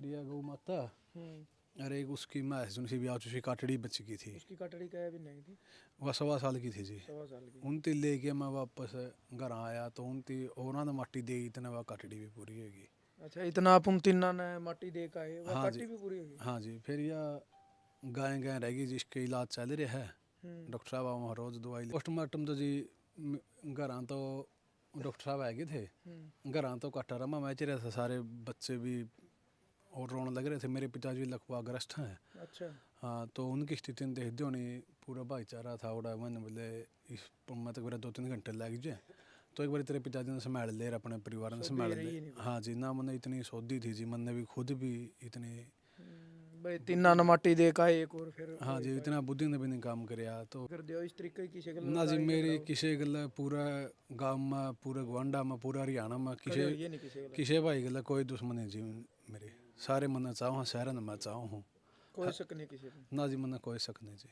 फिर यह गौ माता अरे एक उसकी मैस जो सी ब्याह उसकी काटड़ी बच गई थी। उसकी कटड़ी क्या भी नहीं थी? वह 1.25 साल की थी जी। 1.25 साल की। उनती लेके मैं वापस घर आया तो उनती उन्होंने माटी दे इतने वह काटड़ी भी पूरी होगी। अच्छा, इतना आप उन तीनों ने माटी दे का है, वह हाँ जी, काटी भी पूरी होगी? हाँ जी। फिर यह गाय गाय रहेगी जिसके इलाज चल रहा है। डॉक्टर साहब वहाँ रोज दवाई पोस्टमार्टम तो जी घर तो डॉक्टर साहब है थे। घर तो कट्टा रमा मैच रहा था, सारे बच्चे भी और रोने लग रहे थे। मेरे पिताजी लकवाग्रस्त हैं। अच्छा। हाँ, तो उनकी स्थिति देख दो नहीं, पूरा भाईचारा था उड़ा मन बोले इस मैं तो 2-3 घंटे लग जाए तो एक बार तेरे पिताजी ने संभाल ले अपने परिवार ने संभाल ले। हाँ जी, ना मैंने इतनी सौदी थी जी, मैंने भी खुद भी इतनी भाई तीना न माटी दे का एक और फिर हाँ जी, इतना बुद्धि ने भी नहीं काम करया तो फिर दियो इस तरीके की किसी ना जी। मेरी किसी गल पूरा गाँव में, पूरे गवांडा में, पूरा हरियाणा में किसी ये नहीं किसी किसी भाई गल कोई दुश्मनी जी मेरे। सारे मना चाहो शहर में मैं चाहूँ हूँ कोई शक नहीं किसी पे। ना जी, मना कोई शक नहीं जी।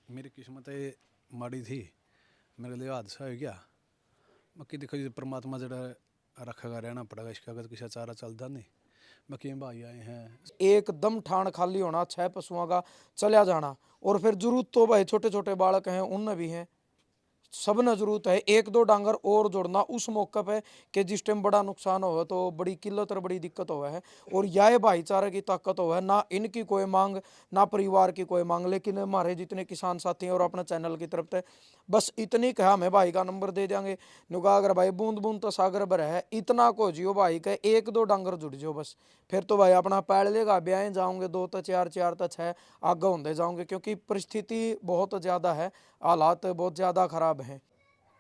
मेरी किस्मत ये माड़ी थी, मेरे लिए हादसा हो गया। बाकी देखो जी, परमात्मा जरा रखेगा रहना पड़ेगा, इसका अगर किसी चारा चलता नहीं। बाकी भाई आए हैं एकदम ठाण खाली होना, 6 पशुओं का चलिया जाना, और फिर जरूरत तो भाई छोटे छोटे बालक हैं उनमें भी हैं, सब न जरूरत है 1-2 डांगर और जोड़ना उस मौके पे कि जिस टाइम बड़ा नुकसान हो तो बड़ी किल्लत और बड़ी दिक्कत हो है। और यह भाईचारे की ताकत हो है, ना इनकी कोई मांग ना परिवार की कोई मांग, लेकिन हमारे जितने किसान साथी हैं और अपने चैनल की तरफ से बस इतनी कहा, हमें भाई का नंबर दे देंगे नुगागर भाई बूंद बूंद तो सागर भर है, इतना को जियो भाई का 1-2 डांगर जुड़ जाओ बस, फिर तो भाई अपना पैड़ लेगा, ब्याह जाओगे 2 तो 4, 4 तो 6 आगे होते जाओगे, क्योंकि परिस्थिति बहुत ज़्यादा है, हालात बहुत ज़्यादा खराब हैं।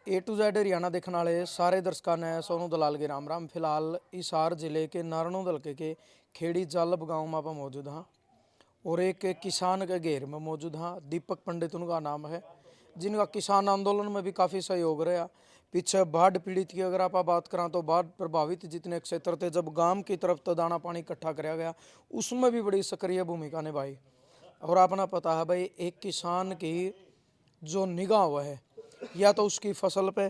A to Z हरियाणा देखने वाले सारे दर्शकों ने सोनू दलाल के राम राम। फिलहाल हिसार जिले के नारायण हल्के के खेड़ी जालब गांव में आप मौजूद हाँ, और एक किसान के घेर में मौजूद हाँ। दीपक पंडित उनका नाम है, जिनका किसान आंदोलन में भी काफ़ी सहयोग रहा। पीछे बाढ़ पीड़ित की अगर आप बात करें तो बाढ़ प्रभावित जितने क्षेत्र थे, जब गांव की तरफ तो दाना पानी इकट्ठा कराया गया, उसमें भी बड़ी सक्रिय भूमिका निभाई। और आपने पता है भाई, एक किसान की जो निगाह हुआ है या तो उसकी फसल पे,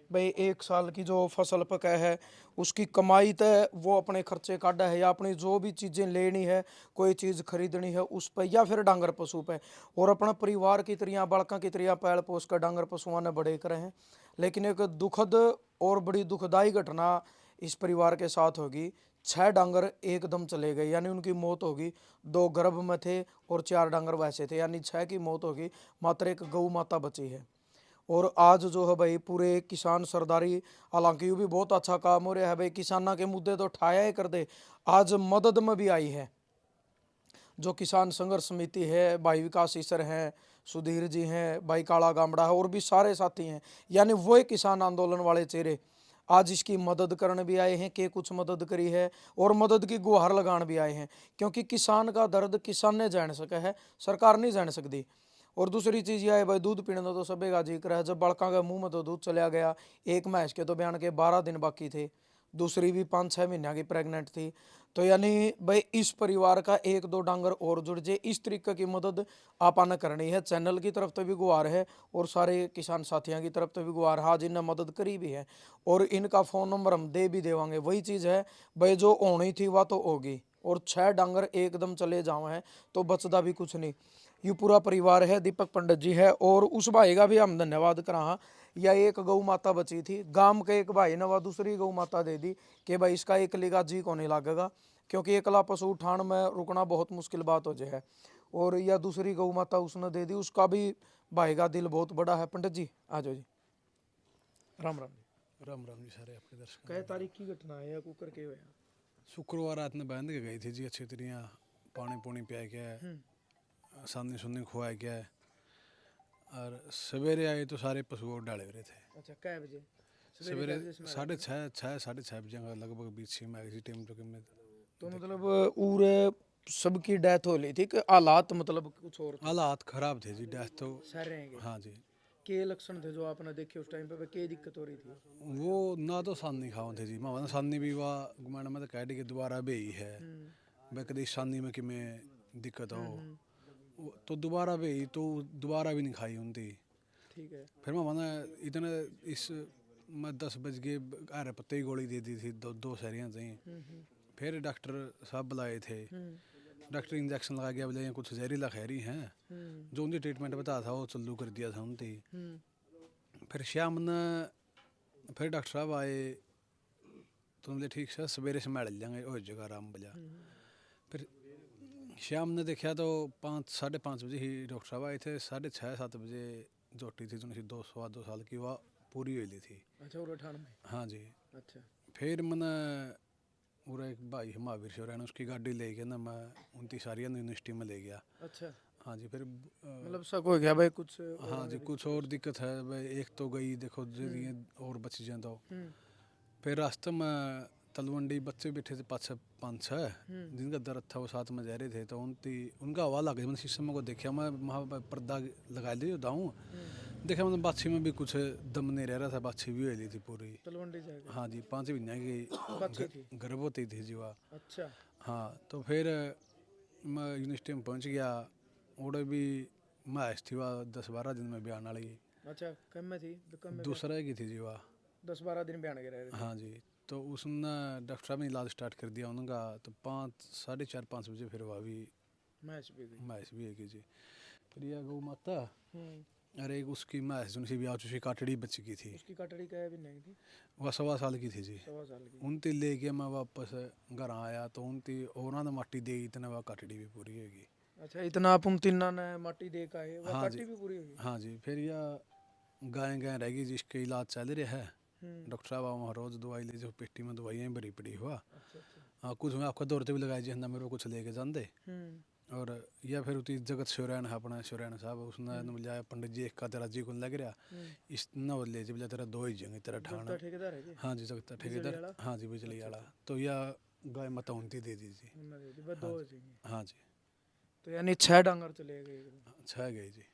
भाई 1 साल की जो फसल पका है उसकी कमाई तय वो अपने खर्चे काटा है, या अपनी जो भी चीज़ें लेनी है, कोई चीज़ खरीदनी है उस पर, या फिर डांगर पशु पे, और अपना परिवार की तरह बालका की तरह पैल पोस कर डांगर पशुओं ने बड़े करे हैं। लेकिन एक दुखद और बड़ी दुखदाई घटना इस परिवार के साथ होगी। 6 डांगर एकदम चले गए, यानी उनकी मौत होगी। 2 गर्भ में थे और 4 डांगर वैसे थे, यानी 6 की मौत होगी, मात्र एक गौ माता बची है। और आज जो है भाई पूरे किसान सरदारी, हालांकि ये भी बहुत अच्छा काम हो रहा है भाई, किसाना के मुद्दे तो उठाया ही कर दे, आज मदद में भी आई है। जो किसान संघर्ष समिति है, भाई विकास ईसर हैं, सुधीर जी हैं, भाई काला गामड़ा है, और भी सारे साथी हैं, यानी वो किसान आंदोलन वाले चेहरे आज इसकी मदद करने भी आए हैं कि कुछ मदद करी है, और मदद की गुहार लगान भी आए हैं, क्योंकि किसान का दर्द किसान ने जान सका है, सरकार नहीं जान सकती। और दूसरी चीज़ यह है भाई, दूध पीने तो सबे का जिक्र है, जब बड़का के मुंह में तो दूध चला गया, एक भैंस के तो बयान के 12 दिन बाकी थे, दूसरी भी 5-6 महीने की प्रेग्नेंट थी, तो यानी भाई इस परिवार का 1-2 डांगर और जुड़ जाए, इस तरीके की मदद आपाने करनी है। चैनल की तरफ तो भी गुहार है और सारे किसान साथियों की तरफ तो भी गुहार, हाँ जिनने मदद करी भी है, और इनका फ़ोन नंबर हम दे भी देवांगे। वही चीज़ है भाई, जो होनी थी वह तो होगी, और 6 डांगर एकदम चले जाओ हैं तो बचदा भी कुछ नहीं। ये पूरा परिवार है, दीपक पंडित जी है, और उस भाई का भी हम धन्यवाद करा। या एक गौ माता बची थी गांव के एक भाई ने, वह दूसरी गौ माता दे दी कि भाई इसका एक लिगा जी को नहीं लगेगा, क्योंकि एकला पशु उठान में रुकना बहुत मुश्किल बात हो जाए। और यह दूसरी गौ माता उसने दे दी, उसका भी भाई का दिल बहुत बड़ा है। पंडित जी आ जाओ जी। राम राम जी। राम राम जी सारे आपके दर्शक। कई तारीख की घटना है या कुकर के होया? शुक्रवार रात में बांध के गई थी जी, अच्छी तरह पानी पुनी पिया के, सानी सुनी खुआ के, और सवेरे आए तो सारे पशु और डाले हुए थे। अच्छा, कै बजे? सवेरे 6:30 बजे का लगभग बीच में आई थी टाइम तो मैं। तो मतलब पूरे सबकी डेथ हो ली थी कि हालात मतलब कुछ और थे? हालात खराब थे जी, डेथ तो सह रहेंगे। हाँ जी। के लक्षण थे जो आपने देखे उस टाइम पे, क्या दिक्कत हो रही थी? वो ना तो सानी खाओ थे जी, मामा सानी भी वाह गुमाना में तो कह दी कि दोबारा भी है, मैं कभी सानी में कि मैं दिक्कत हो तो दोबारा भी तो दोबारा भी नहीं खाई उनती। ठीक है। फिर मामा ने इतने इस मैं 10 बज के अरे पत्ते की गोली दे दी थी, 2 शहरियाँ थी। फिर डॉक्टर साहब बुलाए थे, डॉक्टर इंजेक्शन लगा गया, बोले ये कुछ जहरीला खैरी हैं, जो उनकी ट्रीटमेंट बताया था वो चालू कर दिया था उनकी। फिर शाम ने फिर डॉक्टर साहब आए तो बोले ठीक है सवेरे से मैल लेंगे उस जगह आराम बजा। फिर शाम ने देखा तो 5 साढ़े 5 बजे ही डॉक्टर साहब आए थे, 6:30 7 बजे जोटी थी जो 2 साल की वह पूरी हुई थी। अच्छा और ठाण में। हाँ जी। अच्छा फिर मैंने पूरा एक भाई महावीर शिवरा ने उसकी गाड़ी ले गया ना, मैं उनकी सारी यूनिवर्सिटी में ले गया। अच्छा हाँ जी। फिर मतलब शक हो गया भाई कुछ हाँ जी कुछ और दिक्कत है भाई, एक तो गई देखो ये और बच जाए तो। फिर रास्ते में तलवंडी बच्चे बैठे थे 5-6 जिनका दर्द था वो साथ में जा रहे थे, तो उनका हवा लग गया। मैंने शीशे में को देखा, मैं वहाँ पर पर्दा लगा ली दाऊँ, देखा मैंने बाछी में भी कुछ दम नहीं रह रहा था, बाछी भी हुई थी पूरी। तलवंडी जाएगा। हाँ जी 5 महीने बच्ची थी। की गर्भवती थी जी वह। अच्छा हाँ तो फिर मैं यूनिवर्सिटी में पहुँच गया, और भी मैच थी वह 10-12 दिन में बयान वाली। अच्छा कम में थी कम में दूसरा की थी जी वह। 10-12 दिन बयान के रह रहे थे। हाँ जी। तो उसने डॉक्टर साहब ने इलाज स्टार्ट कर दिया उनका, तो 4:30-5 बजे फिर वह भी मैच भी गई। मैच भी है कि जी। फिर यह गौ माता अरे उसकी मैच जो सी ब्याह उसकी काटड़ी बच गई थी, उसकी कटड़ी का भी नहीं थी। वह 1.25 साल की थी जी। 1.25 साल की। उनती लेके मैं वापस घर आया तो उनती उन्होंने माटी दे इतने वह काटड़ी भी पूरी होगी। अच्छा इतना अपन तिन्ना ने माटी दे का है वह हाँ काटी जी। भी पूरी होगी। हाँ जी। फिर यह गाय रह गई जिसके इलाज चल रहा है, डॉक्टर साहब वहाँ रोज़ दवाई ले जो पेटी में दवाइयाँ भरी पड़ी हुआ। अच्छा अच्छा। हाँ कुछ मैं आपका दौड़ते भी लगाए जी मेरे को कुछ लेके जाते। और यह फिर उती जगत शिवरैन है अपना शिवरैन साहब, उसने मिलाया पंडित जी एक का तेरा जी को लग रहा इस न ले जी बोले तेरा 2 ही जंगे तेरा ठाना। ठेकेदार है जी। हाँ जी जगता ठेकेदार। हाँ जी बिजली वाला। तो यह गाय माता उनती दे दीजिए। उन्होंने दे दी बस 2 चाहिए। हाँ जी। तो यानी 6 डांगर चले गए एकदम। 6 गई जी।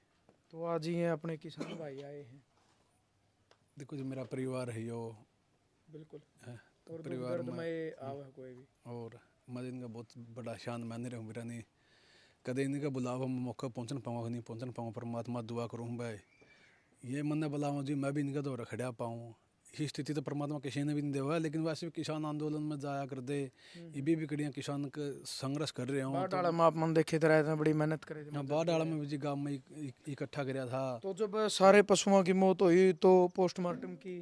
तो आज ये अपने किसान भाई आए हैं। देखो जी मेरा परिवार है यो बिल्कुल। है, और दुख परिवार दर्द में में आवे कोई भी। और मैं इनका बहुत बड़ा शान मान रहूँ मेरा नहीं कदे इनका बुलावा मैं मौका पहुँचन पाऊँगा नहीं पहुँचन पाऊँ, परमात्मा दुआ करूँ भाई ये मन ने बुलाऊँ जी मैं भी इनका दौर खड़ा पाऊँ। ये स्थिति तो परमात्मा किसी ने भी नहीं देवा है, लेकिन वैसे भी किसान आंदोलन में जाया कर दे, ये भी कड़ियाँ किसान का संघर्ष कर रहे हों। बाढ़ डाला में आप मन देखे तो रहते हैं बड़ी मेहनत करे थे। बाढ़ डाला में भी जी गाँव में इकट्ठा कराया था। तो जब सारे पशुओं की मौत हुई तो पोस्टमार्टम की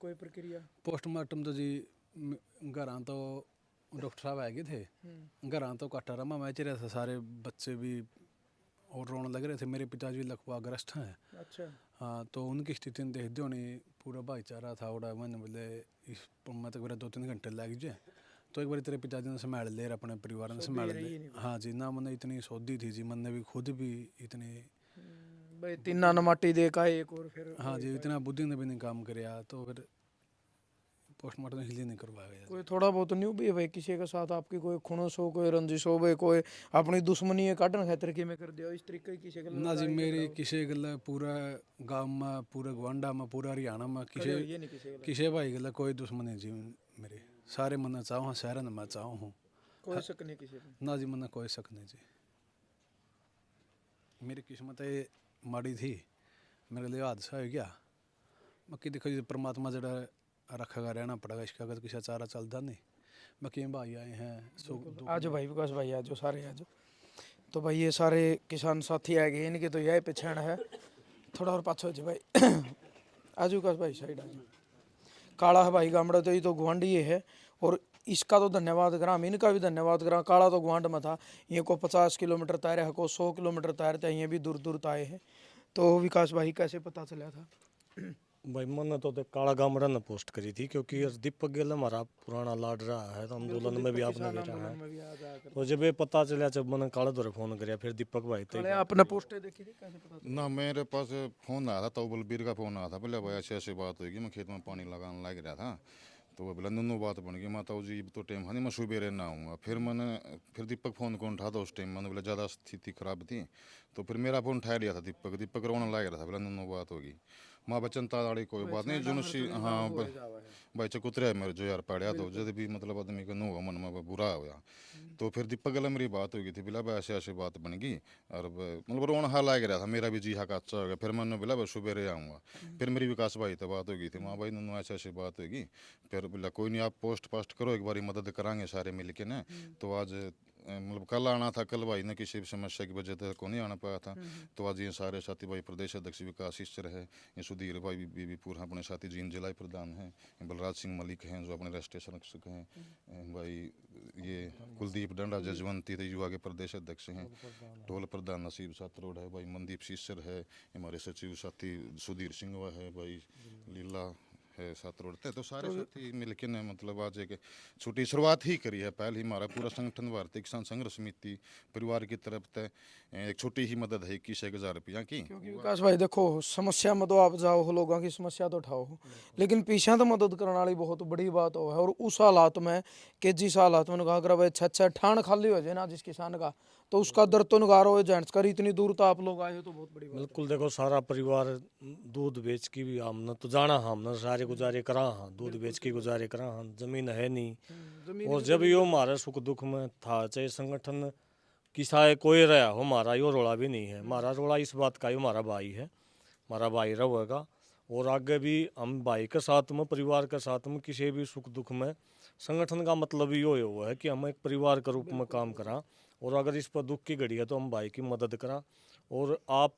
कोई प्रक्रिया। पोस्टमार्टम तो जी घर तो डॉक्टर साहब आ गए थे, घर तो काटा रमा मैच रहा था, सारे बच्चे भी और रोने लग रहे थे। मेरे पिताजी लकवाग्रस्त हैं। अच्छा हाँ तो उनकी स्थिति देख दो नहीं पूरा भाईचारा था उड़ा मैंने बोले इस मतलब मेरा 2-3 घंटे लग जाए तो एक बार तेरे पिताजी ने संभाल ले अपने परिवार ने संभाल ले। हाँ जी ना मैंने इतनी सौदी थी जी, मैंने भी खुद भी इतनी भाई तिन्ना न माटी दे का एक और फिर। हाँ जी इतना बुद्धि ने भी नहीं काम कराया, तो फिर पोस्टमार्टम इसलिए नहीं करवाया गया। कोई थोड़ा बहुत नहीं भी है भाई किसी के साथ आपकी कोई खुनस हो कोई रंजिश हो भाई कोई अपनी दुश्मनी है काटन खातिर के में कर दिया इस तरीके की किसी ना जी मेरी किसी गल पूरा गांव में पूरा गवांडा में पूरा हरियाणा में किसी भाई गल कोई दुश्मनी जी मेरे सारे मन चाहो शहर में मैं चाहूँ हूँ कोई शक नहीं किसी पे। ना जी मन कोई शक नहीं जी। मेरी किस्मत ये माड़ी थी, मेरे लिए हादसा हो गया। बाकी देखो जी परमात्मा जरा रखेगा रहना पड़ेगा, इसका अगर किसी चारा चलता नहीं। बाकी भाई आए हैं आज भाई विकास भाई आज सारे आज तो भाई ये सारे किसान साथी आ गए इनके तो यही पहचान है। थोड़ा और पाछो जी भाई आज विकास भाई साइड आज काला है भाई गामड़ा तो ये तो गुआंढी है और इसका तो धन्यवाद करा हम इनका भी धन्यवाद करा। काला तो गुआंढ में था, ये को 50 किलोमीटर तैर है को 100 किलोमीटर तैरते हैं, ये भी दूर दूर आए हैं। तो विकास भाई कैसे पता चला था? भाई मैंने तो काला गामड़ा ने पोस्ट करी थी क्योंकि दीपक गिल हमारा पुराना लाड रहा है, तो आंदोलन में भी आपने भी रहा है। तो जब ये पता चला जब मैंने काले दौरे फोन किया फिर दीपक भाई थे आपने पोस्टें देखी थी कैसे पता चला? ना मेरे पास फ़ोन आया था तो बलबीर का फ़ोन आया था, बोले भाई ऐसी ऐसी बात होगी, मैं खेत में पानी लगाने लग रहा था तो वो बोला नन्नू बात बन गई माता जी तो टाइम है नहीं मैं सुबह ना आऊँगा। फिर दीपक फ़ोन को उठा था उस टाइम मैंने बोला ज़्यादा स्थिति खराब थी, तो फिर मेरा फ़ोन उठा लिया था दीपक रोने लग रहा था, बोला नन्नू बात होगी। माँ बचन ताड़ी कोई बात नहीं जुनसी हाँ भाई चकुतरे मेरे जो यार पढ़िया तो जब भी मतलब आदमी को नो मन में बुरा होया तो फिर दीपक गला मेरी बात हो गई थी बिला ऐसे ऐसे बात बन गई और मतलब रोन हाल लग रहा था मेरा भी जी हाँ का अच्छा हो गया फिर मैंने बोला सुबह आऊँगा फिर मेरी विकास भाई तो बात हो गई थी माँ भाई दोनों ऐसे ऐसी बात होगी फिर बोला कोई नहीं आप पोस्ट करो एक बारी मदद कराएंगे सारे मिल के ना तो आज मतलब कल आना था कल भाई ने किसी भी समस्या की वजह से को नहीं आना पाया था तो आज ये सारे साथी भाई प्रदेश अध्यक्ष विकास ईश्वर है ये सुधीर भाई भी पूरा अपने साथी जीन जिला प्रधान हैं बलराज सिंह मलिक हैं जो अपने राष्ट्रीय संरक्षक हैं भाई ये कुलदीप डंडा जजवंती तो युवा के प्रदेश अध्यक्ष हैं टोल प्रधान नसीब सात्रोड है भाई मनदीप शीशर है हमारे सचिव साथी सुधीर सिंहवा है भाई लीला है साथ रोडते तो सारे साथी मिलके ने मतलब आज एक छोटी शुरुआत ही करी है पहले ही हमारा पूरा संगठन भारतीय किसान संघर्ष समिति परिवार की तरफ से एक छोटी ही मदद है 21,000 रुपया की क्योंकि विकास भाई देखो समस्या में तो आप जाओ हो लोगों की समस्या तो उठाओ हो लेकिन पीछे तो मदद करने वाली बहुत बड़ी बात हो है और उस हालात में कि जिस हालात में कहा भाई अच्छा ठाण खाली हो जाए ना जिस किसान का तो उसका दर्द तो नगारो हो जेंट्स कर इतनी दूर तो आप लोग आए हो तो बहुत बड़ी बात बिल्कुल देखो सारा परिवार दूध बेच की भी हमने तो जाना हमने सारे गुजारे करा हाँ दूध बेच के गुजारे करा हाँ जमीन है नहीं और जब यो हमारे सुख दुख में था चाहे संगठन किसा कोई रहा हो हमारा यो रोड़ा भी नहीं है हमारा रोड़ा इस बात का ही हमारा भाई है हमारा भाई रहेगा और आगे भी हम भाई के साथ में परिवार के साथ में किसी भी सुख दुख में संगठन का मतलब यो हुआ है कि हम एक परिवार के रूप में काम करा और अगर इस पर दुख की घड़ी है तो हम भाई की मदद करा और आप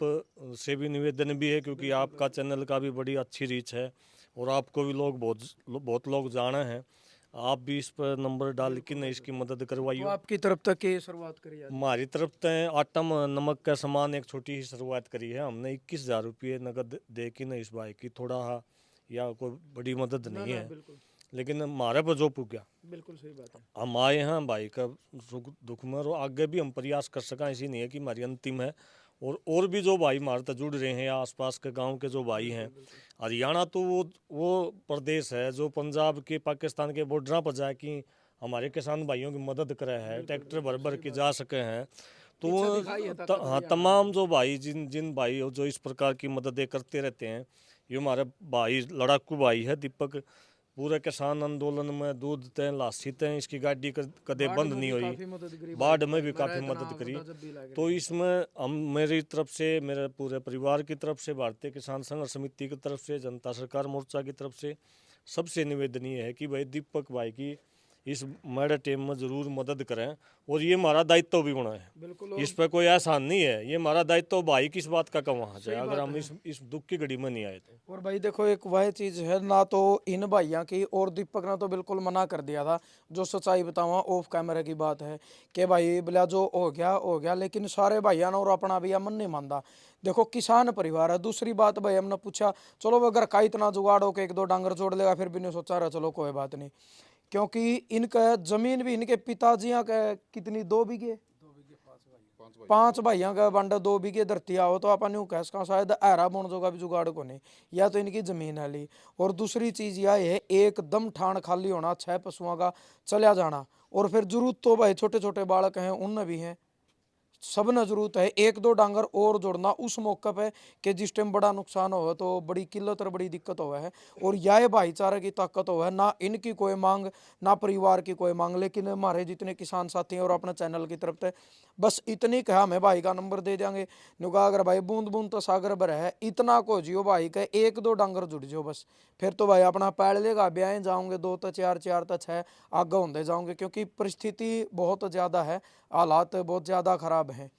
से भी निवेदन भी है क्योंकि आपका चैनल का भी बड़ी अच्छी रीच है और आपको भी लोग बहुत लोग जाने हैं आप भी इस पर नंबर डाल के न इसकी मदद करवाइए। तो आपकी तरफ तक ये शुरुआत करी है हमारी तरफ से आटा नमक का सामान एक छोटी ही शुरुआत करी है हमने 21,000 रुपये नगद दे के न इस भाई की थोड़ा या कोई बड़ी मदद नहीं है लेकिन हमारे पर जो पुग गया बिल्कुल सही बात है हम आए हैं भाई का सुख दुख में और आगे भी हम प्रयास कर सकें ऐसी नहीं है कि हमारी अंतिम है और भी जो भाई हमारे तक जुड़ रहे हैं या आसपास के गांव के जो भाई हैं हरियाणा तो वो प्रदेश है जो पंजाब के पाकिस्तान के बॉर्डर पर जाके हमारे किसान भाइयों की मदद करे है ट्रैक्टर भर भर के जा सके हैं तो हाँ तमाम जो भाई जिन भाई जो इस प्रकार की मददें करते रहते हैं ये हमारे भाई लड़ाकू भाई है दीपक पूरे किसान आंदोलन में दूध तय लासी तय इसकी गाड़ी कदे बंद नहीं हुई बाढ़ में भी काफ़ी मदद करी तो इसमें हम मेरी तरफ से मेरे पूरे परिवार की तरफ से भारतीय किसान संघर्ष समिति की तरफ से जनता सरकार मोर्चा की तरफ से सबसे निवेदन ये है कि भाई दीपक भाई की इस मैडे टेम में जरूर मदद करें और ये हमारा दायित्व भी बना है इस पर कोई एहसान नहीं है ये हमारा दायित्व भाई किस बात का वहाँ जाए अगर हम इस दुख की घड़ी में नहीं आए तो। और भाई देखो एक वह चीज है ना तो इन भाइयों की और दीपक ने तो बिल्कुल मना कर दिया था जो सच्चाई बताऊँ ऑफ कैमरा की बात है कि भाई बोला जो हो गया लेकिन सारे भाइयों ने और अपना भैया मन नहीं मानता देखो किसान परिवार है दूसरी बात भाई हमने पूछा चलो अगर का इतना जुगाड़ हो के एक दो डांगर जोड़ लेगा फिर भी नहीं सोचा रहा चलो कोई बात नहीं क्योंकि इनका जमीन भी इनके पिताजियां का कितनी 2 बीघे 5 भाइयों का बंडा 2 बीघे धरती आओ तो अपन यूँ कह सका शायद ऐरा बोन जोगा भी जुगाड़ को नहीं या तो इनकी जमीन है ली और दूसरी चीज यह है एकदम ठाण खाली होना 6 पशुओं का चलिया जाना और फिर जरूरत तो भाई छोटे छोटे बालक हैं उनमें भी हैं सब न जरूरत है 1-2 डांगर और जोड़ना उस मौके पे कि जिस टाइम बड़ा नुकसान हो तो बड़ी किल्लत और बड़ी दिक्कत हो है और यह भाईचारे की ताकत हो है ना इनकी कोई मांग ना परिवार की कोई मांग लेकिन हमारे जितने किसान साथी हैं और अपने चैनल की तरफ से बस इतनी कहा हमें भाई का नंबर दे देंगे नुका अगर भाई बूंद बूंद तो सागर भर है इतना को जियो भाई का 1-2 डांगर जुड़ जाओ बस फिर तो भाई अपना पैड़ लेगा ब्याह जाओगे 2 तो 4 तो 6 आगे होते जाओगे क्योंकि परिस्थिति बहुत ज़्यादा है हालात बहुत ज़्यादा ख़राब हैं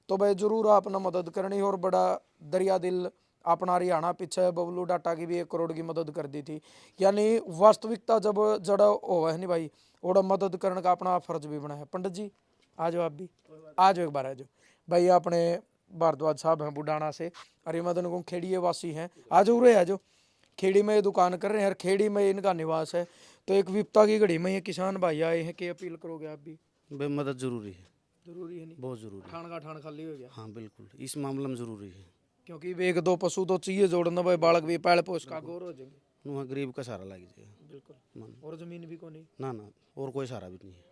तो भाई ज़रूर आपने मदद करनी और बड़ा दरिया दिल अपना हरियाणा पीछे बबलू डाटा की भी 1 करोड़ की मदद कर दी थी यानी वास्तविकता जब जड़ा हो है नहीं भाई और मदद करने का अपना फर्ज भी बना है। पंडित जी आ जाओ आप भी आ जाओ एक बार आ जाओ भाई अपने भारद्वाज साहब हैं बुडाना से हरिमदन को खेड़िए वासी हैं आ जाओ उरे आ जाओ खेड़ी में ये दुकान कर रहे हैं और खेड़ी में इनका निवास है तो एक विपता की घड़ी में ये किसान भाई आए हैं कि अपील करोगे आप भी भाई मदद जरूरी है नहीं बहुत जरूरी है ठाण का ठाण खाली हो गया हाँ बिल्कुल इस मामले में जरूरी है क्योंकि 1-2 पशु तो चाहिए जोड़ना भाई बालक भी पाल पोस का गौर हो जाएंगे वहाँ गरीब का सहारा लग जाएगा बिल्कुल मान और जमीन भी को नहीं ना और कोई सहारा भी नहीं है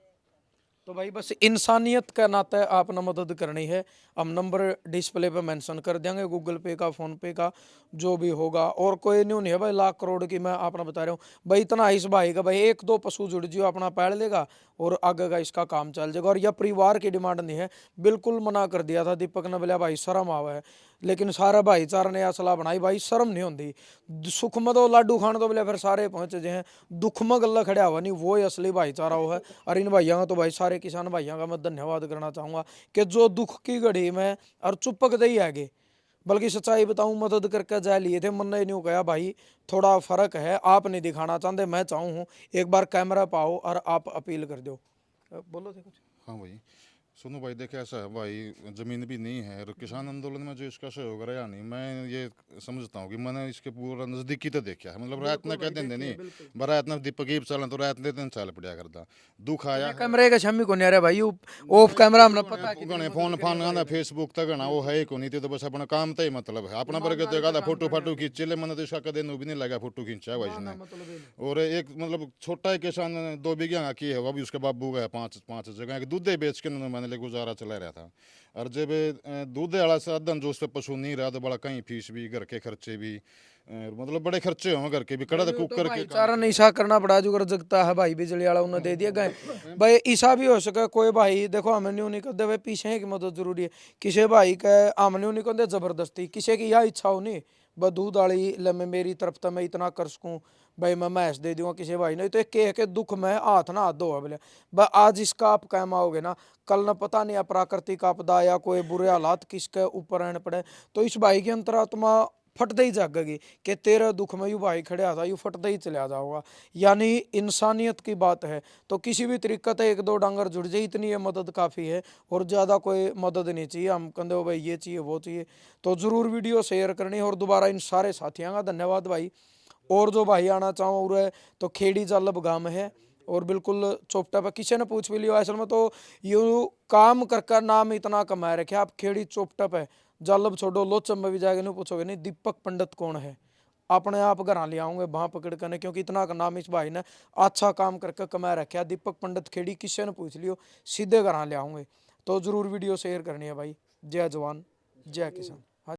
तो भाई बस इंसानियत के नाते आपने मदद करनी है। हम नंबर डिस्प्ले पे मेंशन कर देंगे, गूगल पे का, फोन पे का, जो भी होगा। और कोई न्यू नहीं है भाई लाख करोड़ की, मैं आपने बता रहा हूँ भाई। इतना इस भाई का भाई 1-2 पशु जुड़ जियो अपना पैड़ लेगा और आगे का इसका काम चल जाएगा। और यह परिवार की डिमांड नहीं है, बिल्कुल मना कर दिया था दीपक ने, बोला भाई शर्म आवा है। लेकिन सारा भाईचारा ने यह सलाह बनाई, भाई शर्म नहीं होती। सुख में तो लाडू खान तो बोले फिर सारे पहुंचे जे हैं, दुख में गल्ला खड़ा हुआ नहीं, वो ही असली भाईचारा वो है। और इन भाइयों का तो भाई सारे किसान भाइयों का मैं धन्यवाद करना चाहूँगा कि जो दुख की घड़ी में और चुपक दे ही आगे, बल्कि सच्चाई बताऊं मदद करके जा लिए थे। मन ने नहीं कहा भाई थोड़ा फर्क है, आप नहीं दिखाना चाहते, मैं चाहूँ एक बार कैमरा पाओ और आप अपील कर दो। बोलो थे कुछ। हाँ भाई, सुनो भाई, देखिए ऐसा है भाई, ज़मीन भी नहीं है और किसान आंदोलन में जो इसका सहयोग रहा नहीं, मैं ये समझता हूँ कि मैंने इसके पूरा नज़दीकी तो देखा है। मतलब रात ने कहते हैं नहीं बारात ने दीपक ही चलन तो रात ने दिन चाल पड़ा करता, दुख आया कैमरे का शम्मी को नहीं आ रहा भाई, ऑफ कैमरा हमने पता है गणे फोन फान आना फेसबुक तक गणा वो है को नहीं तो बस अपना काम तो ही मतलब है अपना पर के गादा फोटो फाटो खींच ले, मैंने तो इसका कदे भी नहीं लगा फोटो खींचा है भाई इसने। और एक मतलब छोटा ही किसान 2 बीघा की है, वो भी उसके बाबू का है 5 जगह के दूधे बेच के मैंने ले गुजारा चला रहा था। और जब दूधे वाला साधन जो उस पर पशु नहीं रहा तो बड़ा कहीं फीस भी, घर के खर्चे भी, मतलब बड़े खर्चे हों घर के भी, कड़ा कुकर के चारा नहीं ईसा करना पड़ा जो कर जगता है भाई, बिजली वाला उन्हें दे दिया गए भाई। ईसा भी हो सके कोई भाई, देखो हमें न्यू नहीं करते भाई, पीछे की मदद जरूरी है। किसी भाई का हम न्यू नहीं करते जबरदस्ती, किसी की यह इच्छा हो नहीं ब दूध वाली ले मैं मेरी तरफ तो मैं इतना कर सकूँ भाई, मैं मैस दे दूंगा किसी भाई नहीं तो एक कह के दुख में हाथ ना हाथ धो बोले भाई। आज इसका आप काम आओगे ना, कल न पता नहीं प्राकृतिक आपदा या कोई बुरे हालात किसके ऊपर आने पड़े, तो इस भाई की अंतरात्मा फटते ही जागेगी कि तेरे दुख में यू भाई खड़ा था, यू फटते ही चला जाओगा। यानी इंसानियत की बात है। तो किसी भी तरीके से 1-2 डांगर जुड़ जाए, इतनी ये मदद काफ़ी है और ज़्यादा कोई मदद नहीं चाहिए। हम कहते हो भाई ये चाहिए वो चाहिए, तो ज़रूर वीडियो शेयर करनी। और दोबारा इन सारे साथियों का धन्यवाद भाई। और जो भाई आना चाहो और तो खेड़ी जालब गांव है और बिल्कुल चौपटा पर, किसी ने पूछ भी लिया असल में तो यू काम कर नाम इतना कमाए रखे आप। खेड़ी चौपटा पे जालब छोड़ो, लोचम में भी जाएगा नहीं पूछोगे नहीं दीपक पंडित कौन है, अपने आप घर ले आऊंगे वहां पकड़ कर, क्योंकि इतना का नाम इस भाई ने अच्छा काम करके कमाए रखे। दीपक पंडित खेड़ी किसी ने पूछ लियो सीधे घर ले आऊंगे। तो जरूर वीडियो शेयर करनी है भाई। जय जवान जय किसान।